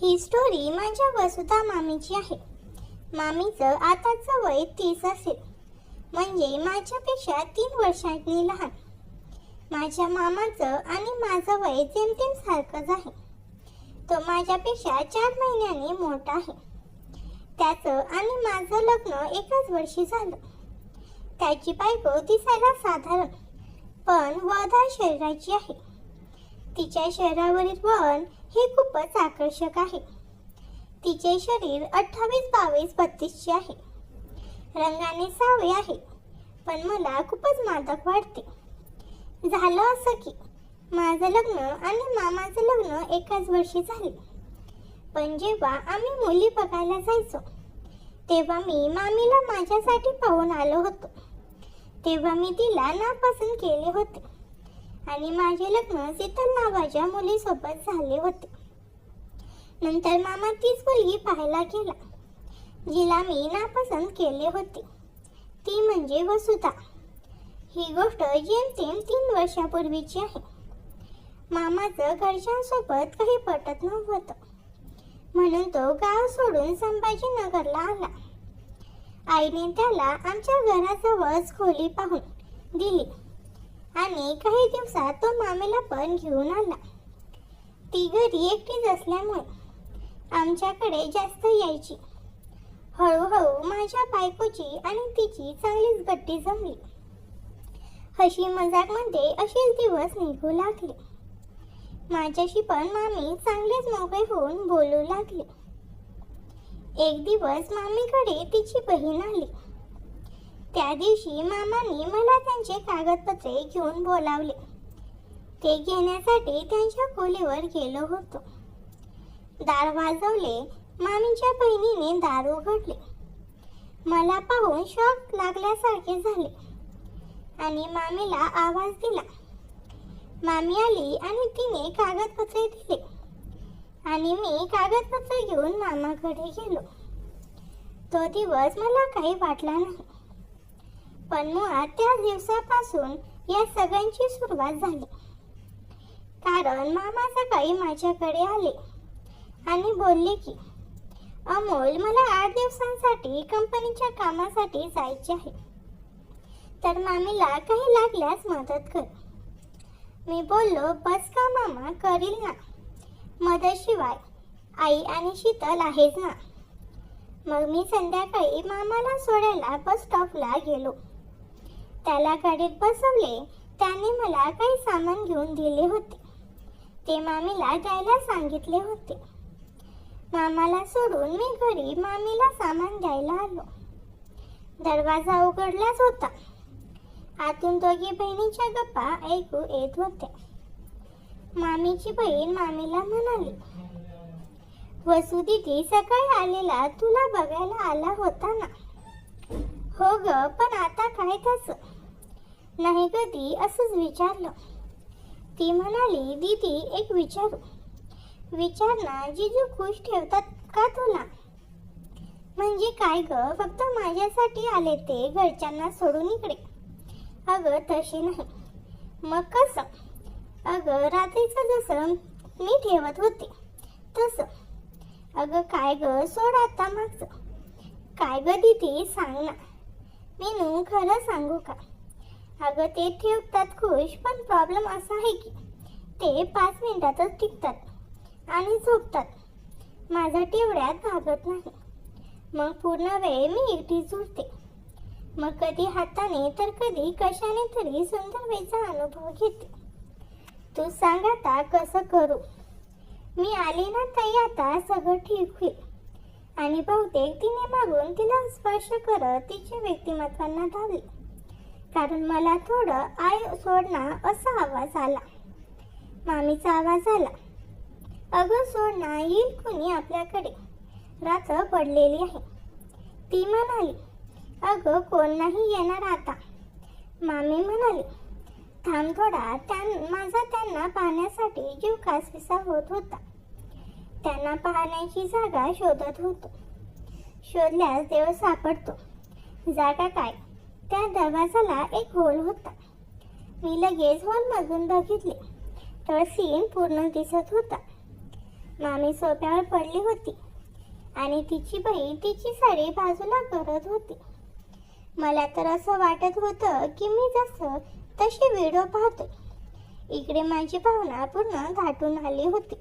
ही story माझ्या वसुधा मामीची आहे. मामीचं आताचं वय 30 असेल, म्हणजे माझ्यापेक्षा 3 वर्षांनी लहान. माझ्या मामाचं आणि माझं वय जेमतेम सारखंच आहे. तो माझ्यापेक्षा 4 महिन्यांनी मोठा आहे. त्याचं आणि माझं लग्न एकाच वर्षी झालं. त्याची बायको दिसायला साधारण पण वधार शरीराची आहे. तिच्या शरीरावरील वळण हे खूपच आकर्षक आहे. तिचे शरीर 28, 22, 32 चे आहे. रंगाने सावळे आहे, पण मला खूपच मादक वाटते. झालं असं की माझं लग्न आणि मामाचं लग्न एकाच वर्षी झाले. पण जेव्हा आम्ही मुली बघायला जायचो तेव्हा मी मामीला माझ्यासाठी पाहून आलो होतो. तेव्हा मी तिला नापसंत केले होते आणि माझे लग्न शीतल नावाच्या मुलीसोबत झाले होते. नंतर मामा तीच मुलगी पाहायला गेला जिला मी नापसंत केले होते. ती म्हणजे वसुधा. ही गोष्ट जेमतेम 3 वर्षापूर्वीची आहे. मामाचं घरच्यांसोबत काही पटत नव्हतं, म्हणून तो गाव सोडून संभाजीनगरला आला. आईने त्याला आमच्या घराजवळच खोली पाहून दिली आणि काही दिवसात तो मामीला पण घेऊन आला. ती घरी एकटीच असल्यामुळे आमच्याकडे जास्त यायची. हळूहळू माझ्या बायकोची आणि तिची चांगलीच गट्टी जमली. हशी मजाकमध्ये असेच दिवस निघू लागले. माझ्याशी पण मामी चांगलेच मोकळे होऊन बोलू लागले. एक दिवस मामीकडे तिची बहीण आली. त्या दिवशी मामांनी मला त्यांचे कागदपत्रे घेऊन बोलावले. ते घेण्यासाठी त्यांच्या खोलीवर गेलो होतो. दार वाजवले. मामींच्या बहिणीने दार उघडले. मला पाहून शॉक लागल्यासारखे झाले आणि मामीला आवाज दिला. मामी आली आणि तिने कागदपत्रे दिले आणि मी कागदपत्र घेऊन मामाकडे गेलो. तो दिवस मला काही वाटला नाही, पण मुळात त्या दिवसापासून या सगळ्यांची सुरुवात झाली. कारण मामा सकाळी माझ्याकडे आले आणि बोलले की अमोल, मला 8 दिवसांसाठी कंपनीच्या कामासाठी जायचे आहे, तर मामीला काही लागल्यास मदत कर. मी बोललो, बस का मामा, करील ना. मदतशिवाय आई आणि शीतल आहेच ना. मग मी संध्याकाळी मामाला सोडायला बस स्टॉपला गेलो. त्याला गाडीत बसवले. त्याने मला काही सामान घेऊन दिले होते. ते मामीला द्यायला सांगितले होते. मामाला सोडून मी घरी मामीला सामान द्यायला आलो. दरवाजा उघडलाच होता. आतून दोघी बहिणीच्या गप्पा ऐकू येत होत्या. मामीची बहीण मामीला म्हणाली, वसु दीदी सकाळी आलेला तुला बघायला आला होता ना. हो ग, पण आता काय त्याचं? नाही कधी असंच विचारलं. ती म्हणाली, दीदी एक विचारू. विचार ना, जीजू खुश ठेवतात का तुला? म्हणजे काय ग, फक्त माझ्यासाठी आले ते घरच्यांना सोडून इकडे? अगं तसे नाही. मग कसं? अगं रात्रीचं जसं मी ठेवत होते तसं. अगं काय ग, सोड आता मागचं. काय ग दीदी, सांग ना. मीनू, खरं सांगू का? अगं ते ठेवतात खुश, पण प्रॉब्लेम असा आहे की ते 5 मिनिटातच टिकतात आणि झोपतात. माझा तेवढ्यात भागत नाही. मग पूर्ण वेळ मी एकटीच झोपते. मग कधी हाताने तर कधी कशाने तरी सुंदर वेळचा अनुभव घेते. तू सांग आता कसं करू? मी आली ना ताई, आता सगळं ठीक होईल. आणि बहुतेक तिने मागून तिला स्पर्श करत तिच्या व्यक्तिमत्वांना धावले. कारण मला थोडं आय सोड ना असा आवाज आला. मामीचा आवाज आला, अगं सोड ना, येईल कुणी आपल्याकडे, रात्र पडलेली आहे. ती म्हणाली, अगं कोण नाही येणार आता. मामी म्हणाली, थांब थोडा. माझा त्यांना पाहण्यासाठी जीव कासविसा होत होता. त्यांना पाहण्याची जागा शोधत होतो. शोधल्यास देव सापडतो. जागा काय? त्या दरवाजाला एक होल होता. मी लगेच होलमधून बघितले तर सीन पूर्ण दिसत होता. मामी सोफ्यावर पडली होती आणि तिची बहीण तिची साडी बाजूला करत होती. मला तर असं वाटत होतं की मी जसं तशी व्हिडिओ पाहतोय. इकडे माझी भावना पूर्ण दाटून आली होती.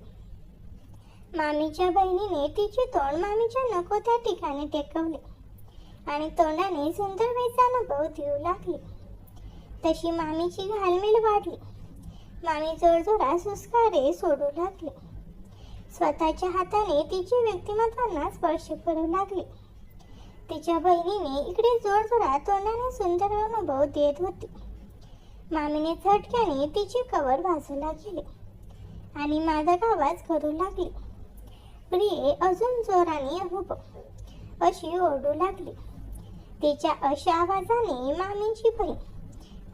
मामीच्या बहिणीने तिचे तोंड मामीच्या नको त्या ठिकाणी टेकवले आणि तोंडाने सुंदर वेचा अनुभव देऊ लागली. तशी मामीची घालमेल वाढली. मामी जोरजोरात सुस्कारे सोडू लागले. स्वतःच्या हाताने तिच्या व्यक्तिमत्वांना स्पर्श करू लागले. तिच्या बहिणीने इकडे जोरजोरात तोंडाने सुंदर अनुभव देत होती. मामीने झटक्याने तिचे कवर बाजूला गेले आणि मादक आवाज करू लागली. प्रिये अजून जोराने अनुभव अशी ओरडू लागली. तिच्या अशा आवाजाने मामीची बहीण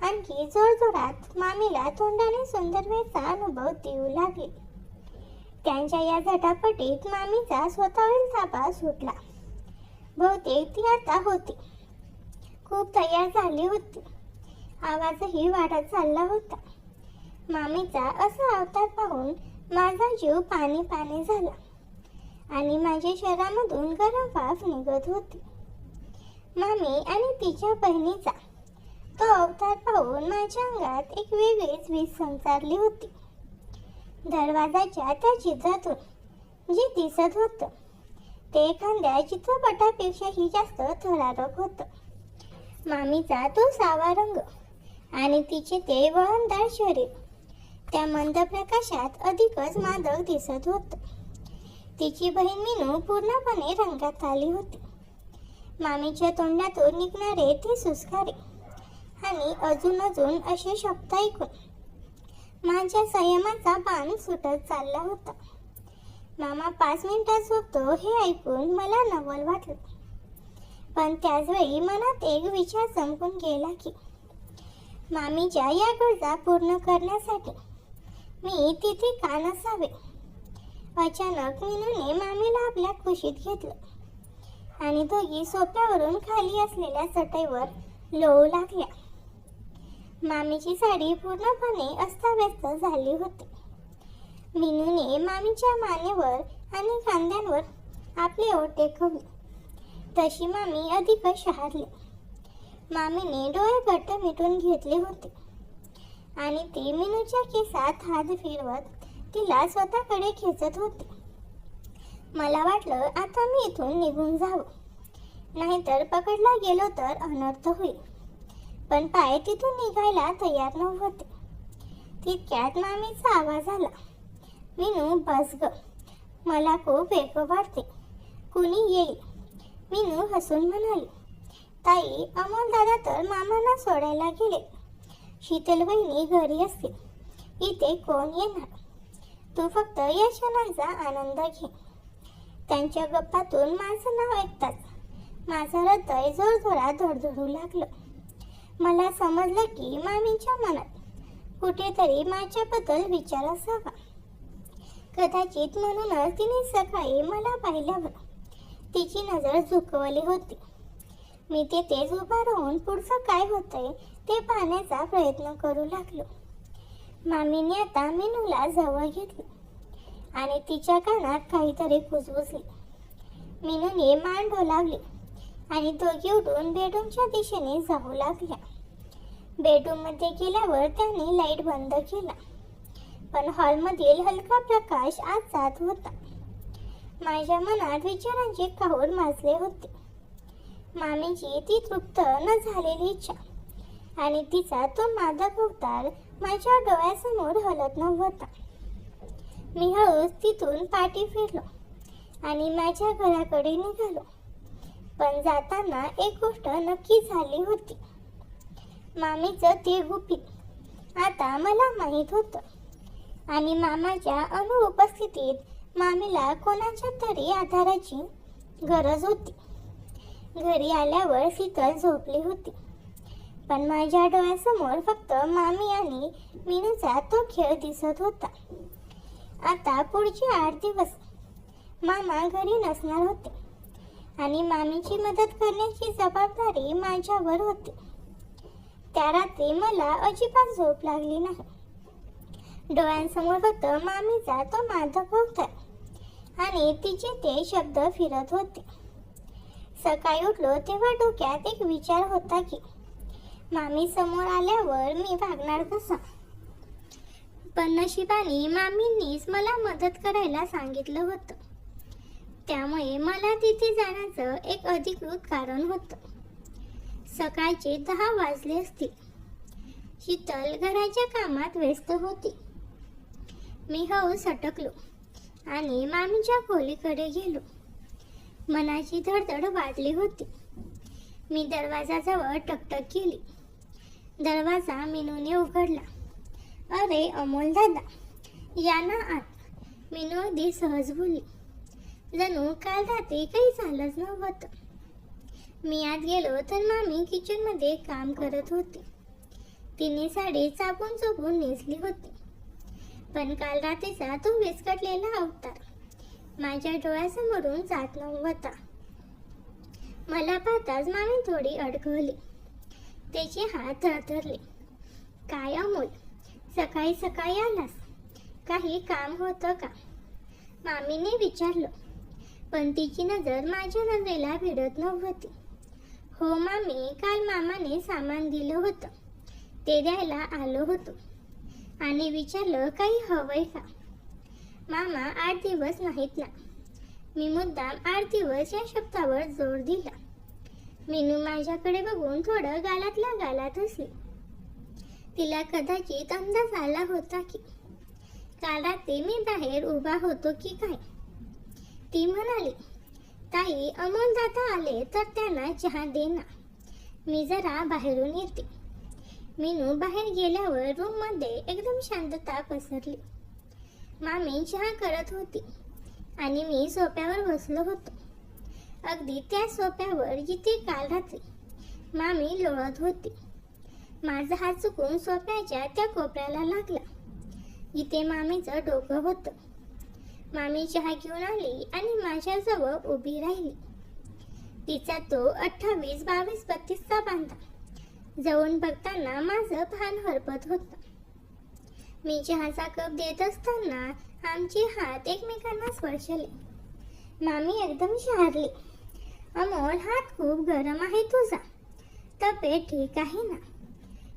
आणखी जोरजोरात मामीला तोंडाने सुंदर वेचा अनुभव देऊ लागली. त्यांच्या या झटापटीत मामीचा स्वतःवरील ताबा सुटला. बहुतेक ती आता होती खूप तयार झाली होती. आवाजही वाढत चालला होता. मामीचा असा अवतार पाहून माझा जीव पाणी पाणी झाला आणि माझ्या शरीरामधून गरम वाफ निघत होती. मामी आणि तिच्या बहिणीचा तो अवतार पाहून माझ्या अंगात एक वेगळीच वीज संचारली होती. दरवाजाच्या त्या छिद्रातून जे दिसत होतं ते एखाद्या चित्रपटापेक्षाही जास्त थरारक होतं. मामीचा तो सावा रंग आणि तिचे ते वळणदार शरीर त्या मंद प्रकाशात अधिकच मादक दिसत होतं. तिची बहीण मीनू पूर्णपणे रंगात आली होती. मामीच्या तोंडातून निघणारे ते सुस्कारे आणि अजून असे शब्द ऐकून माझ्या संयमाचा बाण सुटत चालला होता. मामा 5 मिनिटात झोपतो हे ऐकून मला नवल वाटलं. पण त्याचवेळी मनात एक विचार चमकून गेला की मामीच्या या गरजा पूर्ण करण्यासाठी मी तिथे का नसावे. अचानक मीनूने मामीला आपल्या कुशीत घेतलं आणि दोघी सोफ्यावरून खाली असलेल्या चटईवर लोळू लागल्या. मामीची साडी पूर्णपणे अस्ताव्यस्त झाली होती. मीनूने मामीच्या मानेवर आणि खांद्यांवर आपले ओठ टेकवले. तशी मामी अधिकच शहारली. मामीने डोळे घट्ट मिटून घेतले होते आणि ती मीनूच्या केसात हात फिरवत तिला स्वतःकडे खेचत होती. मला वाटलं आता मी इथून निघून जावं, नाहीतर पकडला गेलो तर अनर्थ होईल. पण पाय तिथून निघायला तयार नव्हते. तितक्यात मामीचा आवाज आला, मीनू बस ग, मला खूप वेग वाटते, कुणी येईल. मीनू हसून म्हणाली, ताई अमोल दादा तर मामांना सोडायला गेले. शीतल वहिनी घरी असतील, इथे कोण येणार. तू फक्त या क्षणांचा आनंद घे. त्यांच्या गप्पातून माझं नाव ऐकताच माझं हृदय जोरजोरात धडधडू लागलं. मला समजलं की मामींच्या मनात कुठेतरी माझ्याबद्दल विचार असावा. कदाचित म्हणूनच तिने सकाळी मला पाहिल्यावर तिची नजर झुकवली होती. मी तेथेच उभा राहून पुढचं काय होतंय ते पाहण्याचा प्रयत्न करू लागलो. मामीने आता मीनूला जवळ घेतलं आणि तिच्या कानात काहीतरी कुजबुजले. मीनूने मान डोलावली आणि दोघी उठून बेडरूमच्या दिशेने जाऊ लागल्या. बेडरूममध्ये गेल्यावर त्याने लाईट बंद केला, पण हॉलमधील हलका प्रकाश आत जात होता. माझ्या मनात विचारांचे काहूर माजले होते. मामीची ती तृप्त न झालेली इच्छा आणि तिचा तो मादक अवतार माझ्या डोळ्यासमोर हलत नव्हता. मी हळूच तिथून पाठी फिरलो आणि माझ्या घराकडे निघालो. पण जाताना एक गोष्ट नक्की झाली होती. मामीचं ते गुपित आता मला माहीत होतं आणि मामाच्या अनुपस्थितीत मामीला कोणाच्या तरी आधाराची गरज होती. घरी आल्यावर शीतल झोपली होती, पण माझ्या डोळ्यासमोर फक्त मामी आणि मीनूचा तो खेळ दिसत होता. आता पुढचे 8 दिवस मामा घरी नसणार होते आणि मामीची मदत करण्याची जबाबदारी माझ्यावर होती. त्या रात्री मला अजिबात झोप लागली नाही. डोळ्यांसमोर फक्त मामीचा तो मादक अवतार आणि तिचे ते शब्द फिरत होते. सकाळी उठलो तेव्हा डोक्यात एक विचार होता की मामी समोर आल्यावर मी वागणार कसा. पण नशिबाने मामींनीच मला मदत करायला सांगितलं होतं. त्यामुळे मला तिथे जाण्याचं एक अधिकृत कारण होतं. सकाळचे 10 वाजले असतील. शीतल घराच्या कामात व्यस्त होती. मी हळूच सटकलो आणि मामीच्या खोलीकडे गेलो. मनाची धडधड वाढली होती. मी दरवाजाजवळ टकटक केली. दरवाजा मिनूने उघडला. अरे अमोल दादा, या ना आत. मिनू अगदी सहज बोलली. जणू काल रात्री काही झालंच नव्हतं. मी आत गेलो तर मामी किचनमध्ये काम करत होती. तिने साडी चापून चोपून नेसली होती. पण काल रात्रीचा तो विस्कटलेला अवतार माझ्या डोळ्यासमोरून जात नव्हता. मला पाहताच मामी थोडी अडखळली. त्याचे हात थरथरले. काय अमोल, सकाळी सकाळी आलास? काही काम होतं का? मामीने विचारलं. पण तिची नजर माझ्या नजरेला भिडत नव्हती. हो मामी, काल मामाने सामान दिलं होतं, ते द्यायला आलो होतो. आणि विचारलं काही हवंय का? मामा 8 दिवस नाहीत ना. मी मुद्दाम 8 दिवस या शब्दावर जोर दिला. मीनू माझ्याकडे बघून थोडं गालातल्या गालात हसली. तिला कदाचित अंदाज आला होता की काल रात्री मी बाहेर उभा होतो की काय. ती म्हणाली, ताई अमोल दादा आले तर त्यांना चहा दे ना, मी जरा बाहेरून येते. मीनू बाहेर गेल्यावर रूममध्ये एकदम शांतता पसरली. मामी चहा करत होती आणि मी सोफ्यावर बसलो होतो. अगदी त्या सोफ्यावर जिथे काल रात्री मामी लोळत होती. माझा हात चुकून सोफ्याच्या त्या कोपऱ्याला लागला जिथे मामीचं डोकं होतं. मामी चहा घेऊन आली आणि माझ्याजवळ उभी राहिली. तिचा तो 28, 22, 32चा बांधा जवळून बघताना माझं भान हरपत होतं. मी चहाचा कप देत असताना आमचे हात एकमेकांना स्पर्शले. मामी एकदम शहारली. अमोल, हात खूप गरम आहे तुझा, तब्येत ठीक आहे ना?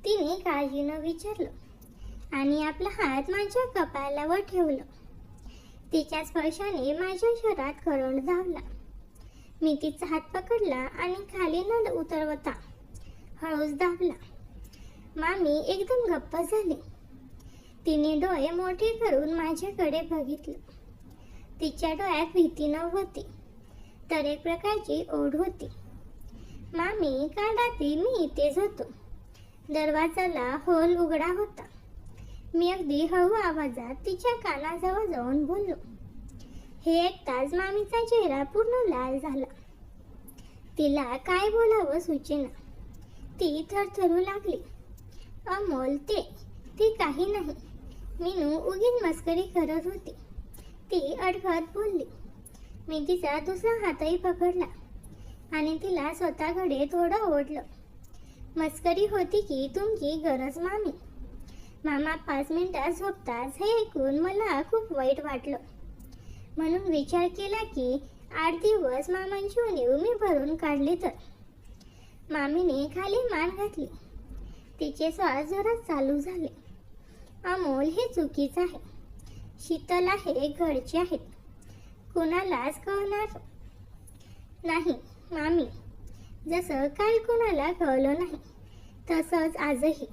तिने काळजीनं विचारलं आणि आपला हात माझ्या कपाळावर ठेवलं. तिच्या स्पर्शाने माझ्या शरीरात करंट धावला. मी तिचा हात पकडला आणि खाली न उतरवता हळूच दाबला. मामी एकदम गप्प झाली. तिने डोळे मोठे करून माझ्याकडे बघितलं. तिच्या डोळ्यात भीती नव्हती, तर एक प्रकारची ओढ होती. मामी, काल रात्री मी इथेच होतो. दरवाजाला होल उघडा होता. मी अगदी हळू आवाजात तिच्या कानाजवळ जाऊन बोललो. हे ऐकताच मामीचा चेहरा पूर्ण लाल झाला. तिला काय बोलावं सुचेना. ती थरथरू लागली. अमोल, ते काही नाही. मीनू उगीच मस्करी करत होती, ती अडखळत बोलली. मी तिचा दुसरा हातही पकडला आणि तिला स्वतःकडे थोडं ओढलं. मस्करी होती की तुमची गरज मामी. मामा 5 मिनिटात झोपताच हे ऐकून मला खूप वाईट वाटलं. म्हणून विचार केला की 8 दिवस मामांची उणीव मी भरून काढली तर. मामीने खाली मान घातली. तिचे श्वास जोरात चालू झाले. अमोल, हे चुकीचं आहे. शीतल आहे, घरचे आहेत, कुणालाच कळणार नाही. मामी, जसं काल कुणाला कळलं नाही तसंच आजही.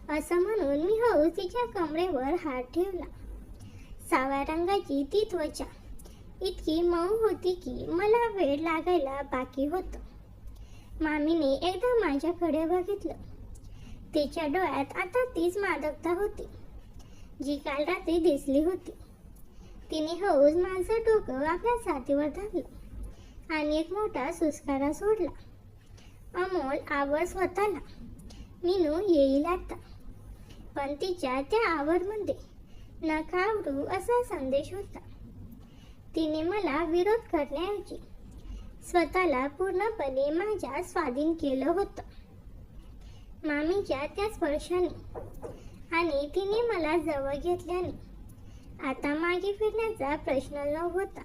असं म्हणून मी हळूच तिच्या कमरेवर हात ठेवला. साव्या रंगाची ती त्वचा इतकी मऊ होती की मला वेळ लागायला बाकी होतं. मामीने एकदा माझ्याकडे बघितलं. तिच्या डोळ्यात आता तीच मादकता होती जी काल रात्री दिसली होती. तिने हळूच माझं डोकं आपल्या छातीवर धरलं आणि एक मोठा सुस्कारा सोडला. अमोल, आवर स्वतःला. मीनू येईल आता. पण तिच्या त्या आवरमध्ये नका आवरू असा संदेश होता. तिने मला विरोध करण्याऐवजी स्वतःला पूर्णपणे माझ्या स्वाधीन केलं होतं. मामीच्या त्या स्पर्शाने आणि तिने मला जवळ घेतल्याने आता मागे फिरण्याचा प्रश्न नव्हता.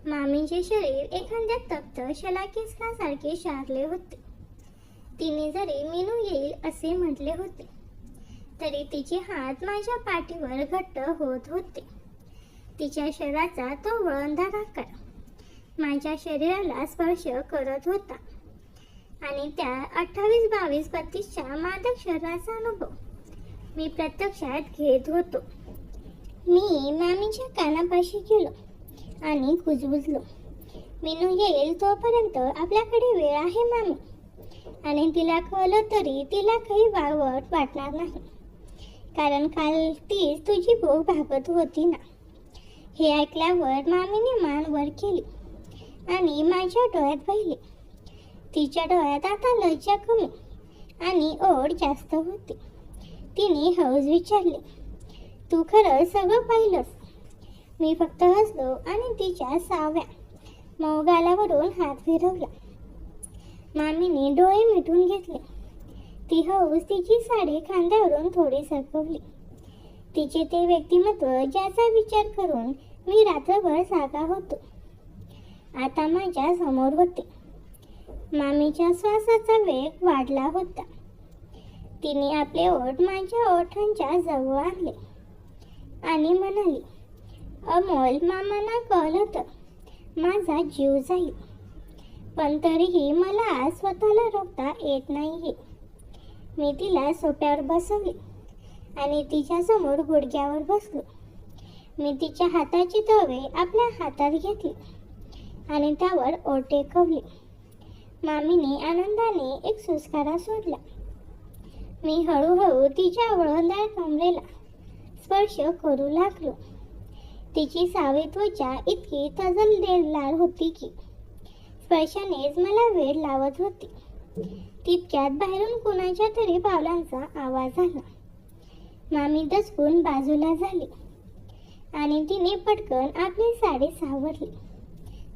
मामीचे शरीर एखाद्या तप्त शलाकेसारखे शारले होते. तिने जरी मीनू येईल असे म्हटले होते तरी तिचे हात माझ्या पाठीवर घट्ट होत होते. तिच्या शरीराचा तो वळणदार आकार माझ्या शरीराला स्पर्श करत होता आणि त्या 28, 22, 32च्या मादक शरीराचा अनुभव मी प्रत्यक्षात घेत होतो. मी मामीच्या कानापाशी गेलो आणि कुजबुजलो. मीनू येईल तोपर्यंत आपल्याकडे वेळ आहे मामी. आणि तिला कळलं तरी तिला काही वावट वाटणार नाही, कारण काल तीच तुझी भूक भागत होती ना. हे ऐकल्यावर मामीने मान वर केली आणि माझ्या डोळ्यात पाहिले. तिच्या डोळ्यात आता लज्जा कमी आणि ओढ जास्त होती. तिने हळूच विचारले, तू खरं सगळं पाहिलंस? मी फक्त हसलो आणि तिच्या साव्या मऊ गालावरून हात फिरवला. मामीने डोळे मिटून घेतले. ती हळूच तिची साडी खांद्यावरून थोडी सरकवली. तिचे ते व्यक्तिमत्व ज्याचा विचार करून मी रात्रभर जागा होतो आता माझ्या समोर होते. मामीच्या श्वासाचा वेग वाढला होता. तिने आपले ओठ माझ्या ओठांच्या जवळ आणले आणि म्हणाली, अमोल, मामांना कळलं तर माझा जीव जाईल, पण तरीही मला आज स्वतःला रोखता येत नाहीये. मी तिला सोफ्यावर बसवले आणि तिच्यासमोर गुडघ्यावर बसलो. मी तिच्या हाताची तळवे आपल्या हातात घेतली आणि त्यावर ओठ टेकवले. मामीने आनंदाने एक सुस्कारा सोडला. मी हळूहळू तिच्या वळणदार कमरेला स्पर्श करू लागलो. तिची सावी त्वचा इतकी तजलदेर होती की स्पर्शानेच मला वेड लावत होती. तितक्यात बाहेरून कुणाच्या तरी पावलांचा आवाज आला. मामी दचकून बाजूला झाली आणि तिने पटकन आपली साडी सावरली.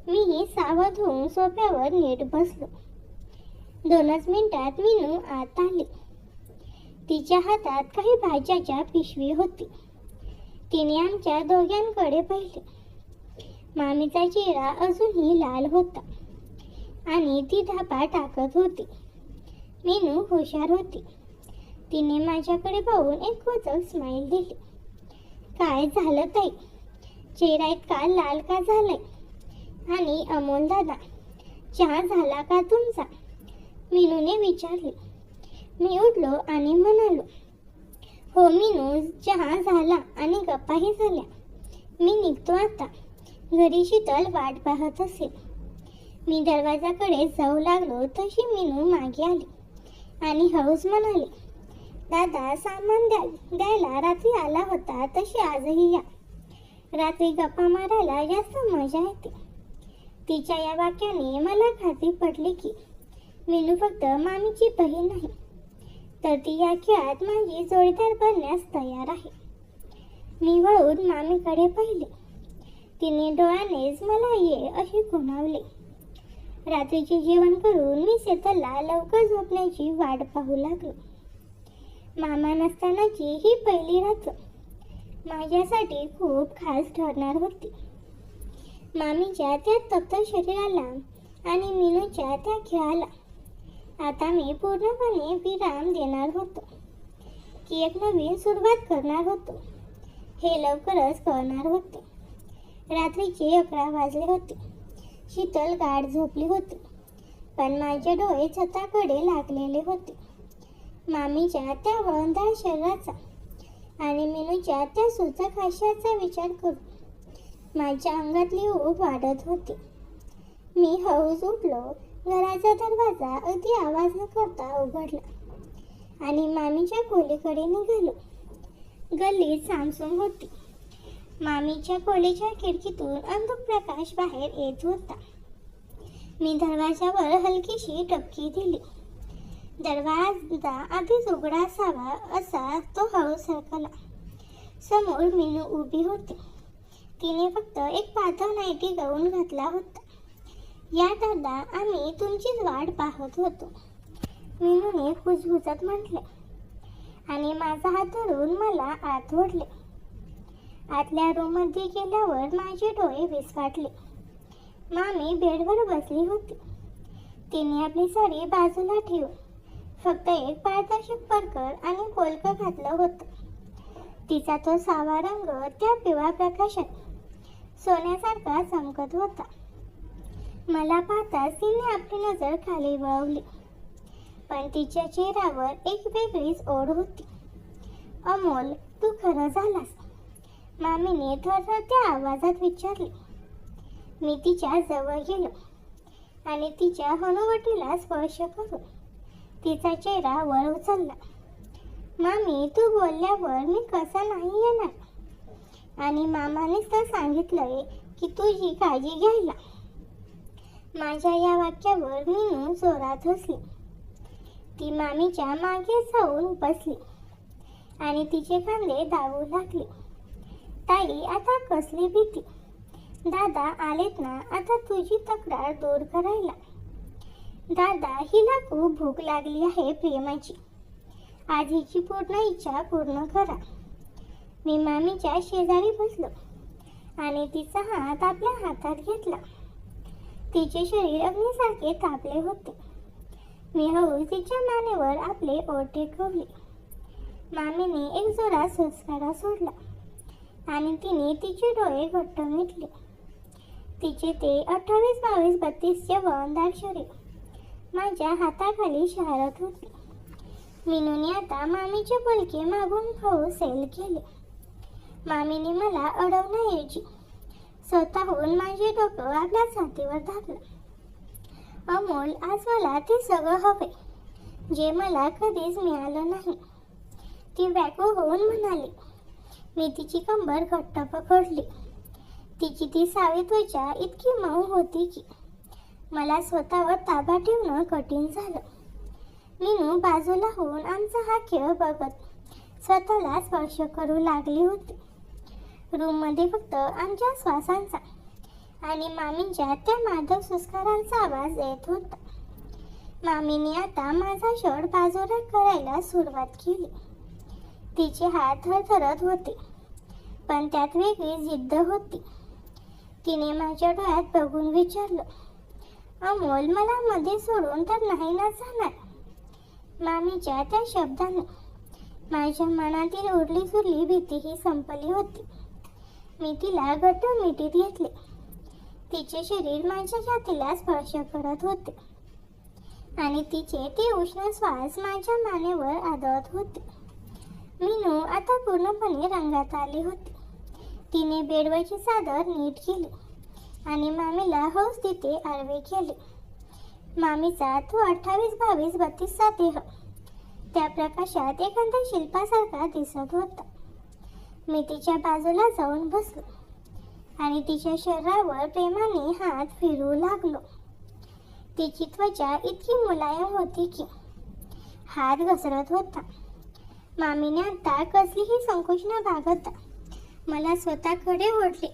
मीही सावध होऊन सोफ्यावर नीट बसलो. 2च मिनिटात मीनू आत आली. तिच्या हातात काही भाज्याच्या पिशवी होती. तिने आमच्या दोघांकडे पाहिले. मामीचा चेहरा अजूनही लाल होता आणि ती धापा टाकत होती. मीनू हुशार होती. तिने माझ्याकडे पाहून एक खोचक स्माईल दिली. काय झालं ताई? चेहरा इतका लाल का झालाय? आणि अमोल दादा, चहा झाला का तुमचा? मीनूने विचारले. मी उठलो आणि म्हणालो, हो मीनू, चहा झाला आणि गप्पाही झाल्या. मी निघतो आता. घरी शीतल वाट पाहत असेल. मी दरवाजाकडे जाऊ लागलो तशी मीनू मागे आली आणि हळूच म्हणाली, दादा, सामान द्यायला रात्री आला होता तशी आजही या. रात्री गप्पा मारायला जास्त मजा येते. तिच्या या वाक्याने मला खात्री पडली की मीनू फक्त मामीची बहीण नाही, तर ती या खेळात माझी जोडीदार बनण्यास तयार आहे. मी वळून मामीकडे पाहिले. तिने डोळ्यानेच मला ये असे खुणावले. रात्रीचे जेवण करून मी शीतलला लवकर झोपण्याची वाट पाहू लागलो. मामा नसतानाची ही पहिली रात्र माझ्यासाठी खूप खास ठरणार होती. मामीच्या त्या तप्त शरीराला आणि मीनूच्या त्या खेळाला आता मी पूर्णपणे विराम देणार होतो की एक नवीन सुरुवात करणार होतो हे लवकरच कळणार होते. रात्रीचे 11 वाजले होते. शीतल गाढ झोपली होती, पण माझे डोळे छताकडे लागलेले होते. मामीच्या त्या वळणदार शरीराचा आणि मीनूच्या त्या सुचक हास्याचा विचार करून माझ्या अंगातली ऊब वाढत होती. मी हळूच उठलो. घराचा दरवाजा अगदी आवाज न करता उघडला आणि मामीच्या खोलीकडे निघालो. गल्लीत सामसूम होती. मामीच्या खोलीच्या खिडकीतून अंधुक प्रकाश बाहेर येत होता. मी दरवाजावर हलकीशी टपकी दिली. दरवाजा आधीच उघडा असावा असा तो हळू सरकला. समोर मीनू उभी होती. तिने फक्त एक पातळ नाईटी गाऊन घातला होता. या दादा, आम्ही तुमचीच वाट पाहत होतो, मीनूने कुजबुजत म्हटले आणि माझा हात धरून मला आत ओढले. आतल्या रूममध्ये गेल्यावर माझे डोळे विस्फारले. मामी बेडवर बसली होती. तिने आपली साडी बाजूला ठेवून फक्त एक पारदर्शक परकर आणि कोलकं घातलं होतं. तिचा तो सावा रंग त्या पिवळ्या प्रकाशात सोन्यासारखा चमकत होता. मला पाहताच तिने आपली नजर खाली वळवली, पण तिच्या चेहऱ्यावर एक वेगळीच ओढ होती. अमोल, तू खरं झालास? मामीने थरथरत्या आवाजात विचारले. मी तिच्या जवळ गेलो आणि तिच्या हनुवटीला स्पर्श करून तिचा चेहरा वर उचलला. मामी, तू बोलल्यावर मी कसा नाही येणार? आणि मामानेच तर सांगितलंय की तुझी काळजी घ्यायला. माझ्या या वाक्यावर मीनू जोरात हसली. ती मामीच्या मागे जाऊन बसली आणि तिचे खांदे दाबू लागली. ताई, आता कसली भीती? दादा आलेत ना आता तुझी तक्रार दूर करायला. दादा, हिला खूप भूक लागली आहे प्रेमाची. आज हिची पूर्ण इच्छा पूर्ण करा. मी मामीच्या शेजारी बसलो आणि तिचा हात आपल्या हातात घेतला. तिचे शरीर अग्नीसारखे तापले होते. मी हळू तिच्या मानेवर आपले ओठ टेकवले. मामीने एक जोरात सुस्कारा सोडला आणि तिने तिचे डोळे घट्ट मिटले. तिचे ते 28, 22, 32चे वळणदार शरीर माझ्या हाताखाली शहारत होते. मीनूने आता मामीचे बोलके मागून हळू सैल केले. मामीने मला अडवण्याऐवजी स्वतःहून माझे डोकं आपल्या छातीवर दाबलं. अमोल, आज मला ते सगळं हवे जे मला कधीच मिळालं नाही, ती व्याकुळ होऊन म्हणाली. मी तिची कंबर घट्ट पकडली. तिची ती सावी त्वचा इतकी मऊ होती की मला स्वतःवर ताबा ठेवणं कठीण झालं. मीनू बाजूला होऊन आमचा हा खेळ बघत स्वतःला स्पर्श करू लागली होती. रूममध्ये फक्त आमच्या श्वासांचा आणि मामींच्या त्या माधव सुस्कारांचा आवाज येत होता. मामीने आता माझा शर्ट बाजूला करायला सुरुवात केली. तिचे हात थरथरत होते, पण त्यात वेगळी जिद्द होती. तिने माझ्या डोळ्यात बघून विचारलं, अमोल, मला मध्ये सोडून तर नाही ना जाणार? मामीच्या त्या शब्दाने माझ्या मनातील उरली सुरली भीतीही संपली होती. मी तिला घट्ट मिठीत घेतले. तिचे शरीर माझ्या छातीला स्पर्श करत होते आणि तिचे ते उष्ण श्वास माझ्या मानेवर आदळत होते. मीनू आता पूर्णपणे रंगात आली होती. तिने बेडवरची चादर नीट केली आणि मामीला हौस तिथे आडवे केले. मामीचा तो 28, 22, 32चा देह त्या प्रकाशात एखाद्या शिल्पासारखा दिसत होता. मी तिच्या बाजूला जाऊन बसलो आणि तिच्या शरीरावर प्रेमाने हात फिरवू लागलो. तिची त्वचा इतकी मुलायम होती की हात घसरत होता. मामीने आता कसलीही संकोच न बाळगता मला स्वतःकडे ओढले.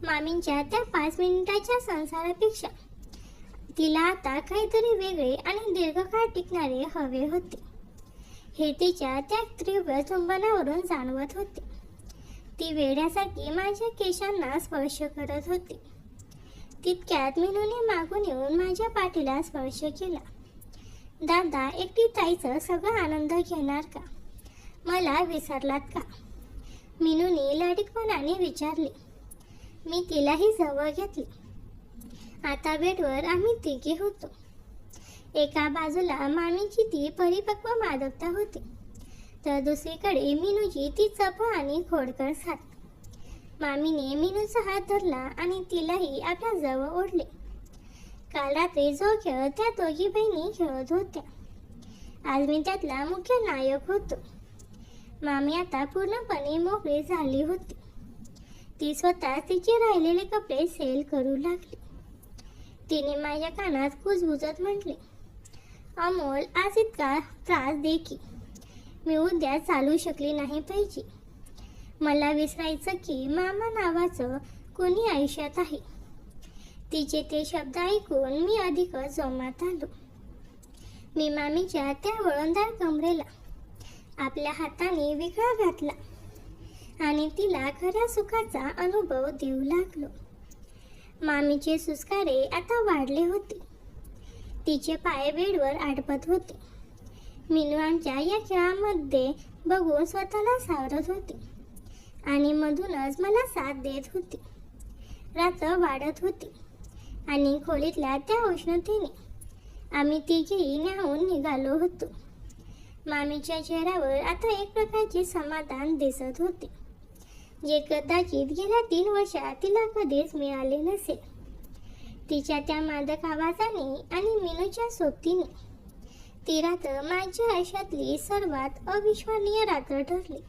मामींच्या त्या 5 मिनिटाच्या संसारापेक्षा तिला आता काहीतरी वेगळे आणि दीर्घकाळ टिकणारे हवे होते. हे तिच्या त्या तीव्र चुंबनावरून जाणवत होते. ती वेड्यासारखी माझ्या केशांना स्पर्श करत होती. तितक्यात मीनूने मागून येऊन माझ्या पाठीला स्पर्श केला. दादा, एकटी ताईचं सगळं आनंद घेणार का? मला विसरलात का? मीनूने लाडीकपणाने विचारले. मी तिलाही जवळ घेतली. आता बेडवर आम्ही तिघे होतो. एका बाजूला मामीची ती परिपक्व मादकता होती, तर दुसरीकडे मीनूची ती चपळ आणि खोडकर साथ. मामीने मीनूचा हात धरला आणि तिलाही आपल्या जवळ ओढले. काल रात्री जो खेळ त्या दोघी बहिणी खेळत होत्या, आज मी त्यातला मुख्य नायक होतो. मामी आता पूर्णपणे मोकळी झाली होती. ती स्वतः तिचे राहिलेले कपडे सैल करू लागली. तिने माझ्या कानात कुजबुजत म्हटले, अमोल, आज इतका त्रास दे की मी उद्या चालू शकली नाही पाहिजे. मला विसरायचं की मामा नावाचं कोणी आयुष्यात आहे. तिचे ते शब्द ऐकून मी अधिकच जोमात आलो. मी मामीच्या त्या वळणदार कमरेला आपल्या हाताने विखळा घातला आणि तिला खऱ्या सुखाचा अनुभव देऊ लागलो. मामीचे सुस्कारे आता वाढले होते. तिचे पाय बेडवर आडपत होते. मीनू आमच्या या खेळामध्ये बघून स्वतःला सावरत होती आणि मधूनच मला साथ देत होती. रात्र वाढत होती आणि खोलीतल्या त्या उष्णतेने आम्ही तिघेही न्याहून निघालो होतो. मामीच्या चेहऱ्यावर आता एक प्रकारचे समाधान दिसत होते, जे कदाचित गेल्या 3 वर्षात तिला कधीच मिळाले नसेल. तिच्या त्या मादक आवाजाने आणि मीनूच्या सोबतीने ती रात्र माझ्या आयुष्यातली सर्वात अविस्मरणीय रात्र ठरली.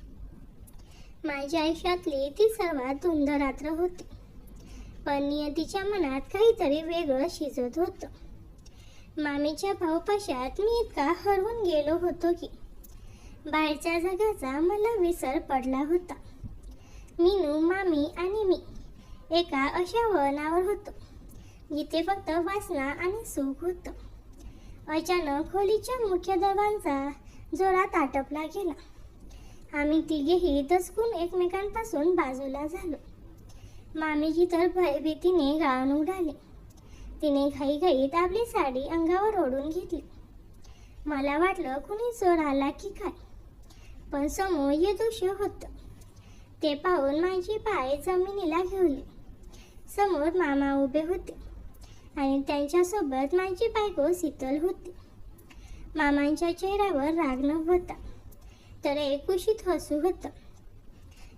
माझ्या आयुष्यातली ती सर्वात धुंद रात्र होती. पण नियतीच्या मनात काहीतरी वेगळं शिजत होतं. मामीच्या भाऊपाशात मी इतका हरवून गेलो होतो की बाहेरच्या जगाचा मला विसर पडला होता. मीनू, मामी आणि मी एका अशा वळणावर होतो जिथे फक्त वासना आणि सुख होतं. अचानक खोलीच्या मुख्य दरवाजा जोरात आटपला गेला. आम्ही तिघेही दचकून एकमेकांपासून बाजूला झालो. मामीची तर भयभीतीने गाळण उडाली. तिने घाईघाईत आपली साडी अंगावर ओढून घेतली. मला वाटलं कुणी चोर आला की काय, पण समोर हे दृश्य होतं. ते पाहून माझे पाय जमिनीला घेवले. समोर मामा उभे होते आणि त्यांच्यासोबत माझी बायको शीतल होती. मामांच्या चेहऱ्यावर राग नव्हता, तर एक कुशीत हसू होतं.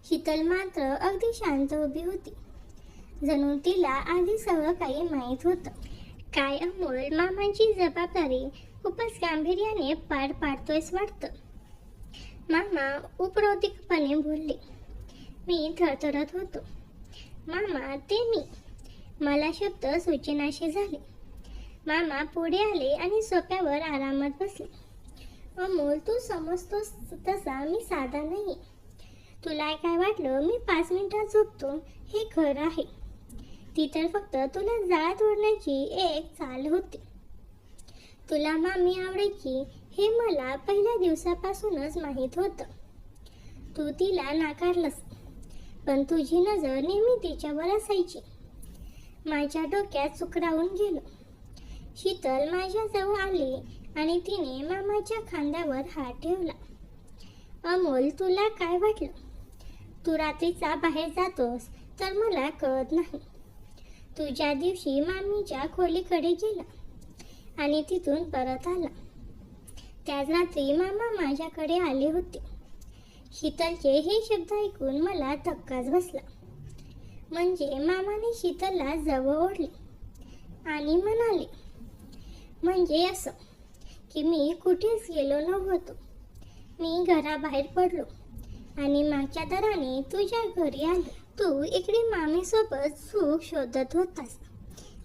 शीतल मात्र अगदी शांत उभी होती, जणू तिला आधी सगळं काही माहीत होतं. काय अमोल, मामांची जबाबदारी खूपच गांभीर्याने पार पाडतोयस वाटतं. मामा उपरोधिकपणे बोलले. मी थरथरत होतो. मामा, ते मी. मला शब्द सूचनाशी झाले. मामा पुढे आले आणि सोफ्यावर आरामात बसले. अमोल, तू समजतोस तसा मी साधा नाही. तुला काय वाटलं मी 5 मिनिटात झोपतो हे खरं आहे. ती तर फक्त तुला जाळ्यात ओढण्याची एक चाल होती. तुला मामी आवडायची हे मला पहिल्या दिवसापासूनच माहीत होतं. तू तिला नाकारलंस, पण तुझी नजर नेहमी तिच्यावर असायची. माझ्या डोक्यात चुकरावून गेलो. शीतल माझ्याजवळ आली आणि तिने मामाच्या खांद्यावर हात ठेवला. अमोल, तुला काय वाटलं? तू रात्रीचा बाहेर जातोस तर मला कळत नाही. तू ज्या दिवशी मामीच्या खोलीकडे गेला आणि तिथून परत आला, त्याच रात्री मामा माझ्याकडे आले होते. शीतलचे हे शब्द ऐकून मला धक्काच बसला. म्हणजे मामाने शीतलला जवळ ओढले आणि म्हणाले, म्हणजे असं की मी कुठेच गेलो नव्हतो. मी घराबाहेर पडलो आणि मागच्या दाराने तुझ्या घरी आलो. तू इकडे मामीसोबत सुख शोधत होतास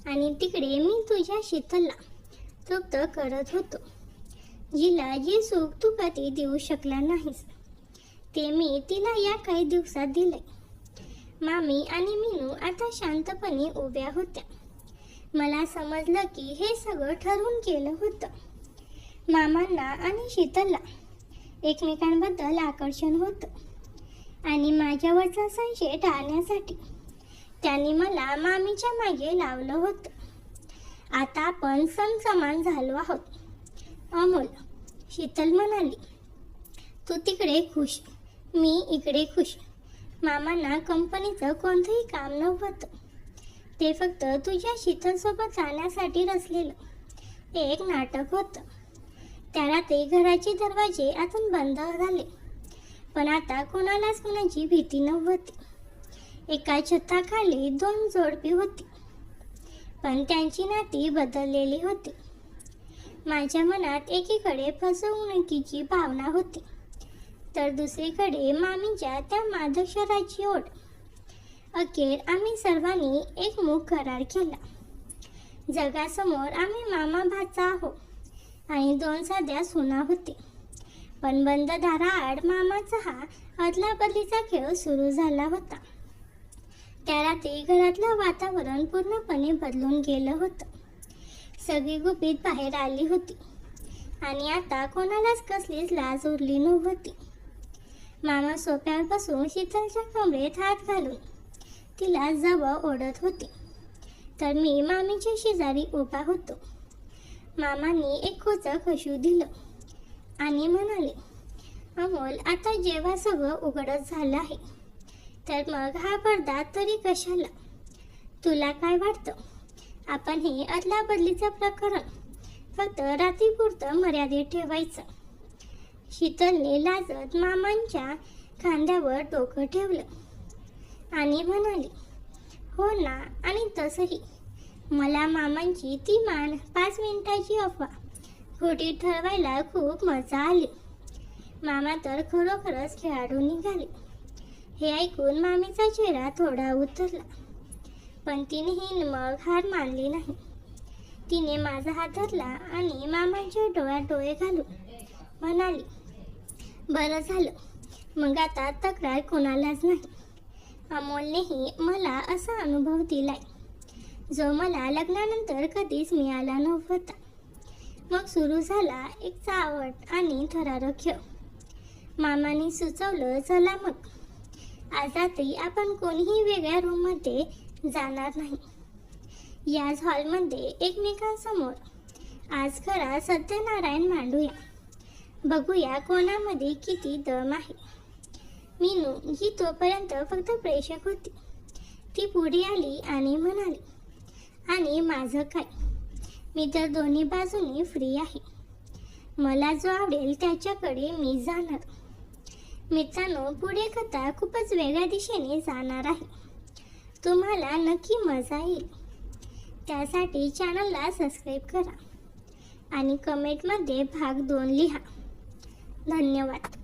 आणि तिकडे मी तुझ्या शीतलला तृप्त करत होतो, जिला जे सुख तू कधी देऊ शकला नाहीस ते मी तिला या काही दिवसात दिले. मामी आणि मीनू आता शांतपणे उभ्या होत्या. मला समजलं की हे सगळं ठरवून केलं होतं. मामांना आणि शीतलला एकमेकांबद्दल आकर्षण होतं आणि माझ्यावरचा संशय टाळण्यासाठी त्यांनी मला मामीच्या मागे लावलं होतं. आता आपण समसमान झालो आहोत. अमोल, शीतल म्हणाली, तू तिकडे खुश, मी इकडे खुश. मामांना कंपनीचं कोणतंही काम नव्हतं. ते फक्त तुझ्या शीतलसोबत जाण्यासाठी रचलेलं एक नाटक होतं. त्या रात्री घराचे दरवाजे आतून बंद झाले, पण आता कोणालाच कोणाची भीती नव्हती. एका छताखाली 2 जोडपी होती, पण त्यांची नाती बदललेली होती. माझ्या मनात एकीकडे फसवणुकीची भावना होती, तर दुसरीकडे मामीच्या त्या मादक शहराची ओढ. अखेर आम्ही सर्वांनी एकमुख करार केला. जगासमोर आम्ही मामा भाचा आहोत आणि 2 साध्या सुना होते. पण बंद दाराआड मामाचा हा अदलाबदलीचा खेळ सुरू झाला होता. त्या रात्री घरातलं वातावरण पूर्णपणे बदलून गेलं होतं. सगळी गुपित बाहेर आली होती आणि आता कोणालाच कसलीच लाज उरली नव्हती. मामा सोफ्यावर बसून शीतलच्या कमरेत हात घालून तिला जवळ ओढत होते, तर मी मामीच्या शेजारी उभा होतो. मामांनी एक खोचक हसू दिलं आणि म्हणाले, अमोल, आता जेव्हा सगळं उघडच झालं आहे, तर मग हा पडदा तरी कशाला? तुला काय वाटतं, आपण हे अदलाबदलीचं प्रकरण फक्त रात्रीपुरतं मर्यादित ठेवायचं? शीतलने लाजत मामांच्या खांद्यावर डोकं ठेवलं आणि म्हणाली, हो ना, आणि तसंही मला मामांची ती 5 मिनिटाची अफवा खोटी ठरवायला खूप मजा आली. मामा तर खरोखरच खेळाडू निघाले. हे ऐकून मामीचा चेहरा थोडा उतरला, पण तिनेही मग हार मानली नाही. तिने माझा हात धरला आणि मामांच्या डोळ्यात डोळे घालून म्हणाली, बरं झालं, मग आता तक्रार कोणालाच नाही. अमोलनेही मला असा अनुभव दिलाय जो मला लग्नानंतर कधीच मिळाला नव्हता. मग सुरू झाला एक चावट आणि थरारक खेळ. मामाने सुचवलं, चला मग आज रात्री आपण कोणीही वेगळ्या रूममध्ये जाणार नाही. याच हॉलमध्ये एकमेकांसमोर आज खरा सत्यनारायण मांडूया. बघूया कोणामध्ये किती दम आहे. मीनू ही तोपर्यंत फक्त प्रेक्षक होती. ती पुढे आली आणि म्हणाली, आणि माझं काय, मी तर दोन्ही बाजूनी फ्री आहे. मला जो आवडेल त्याच्याकडे मी जाणार. मित्रांनो, पुढे कथा खूपच वेगळ्या दिशेने जाणार आहे. तुम्हाला नक्की मजा येईल. त्यासाठी चॅनलला सबस्क्राईब करा आणि कमेंटमध्ये भाग 2 लिहा. धन्यवाद.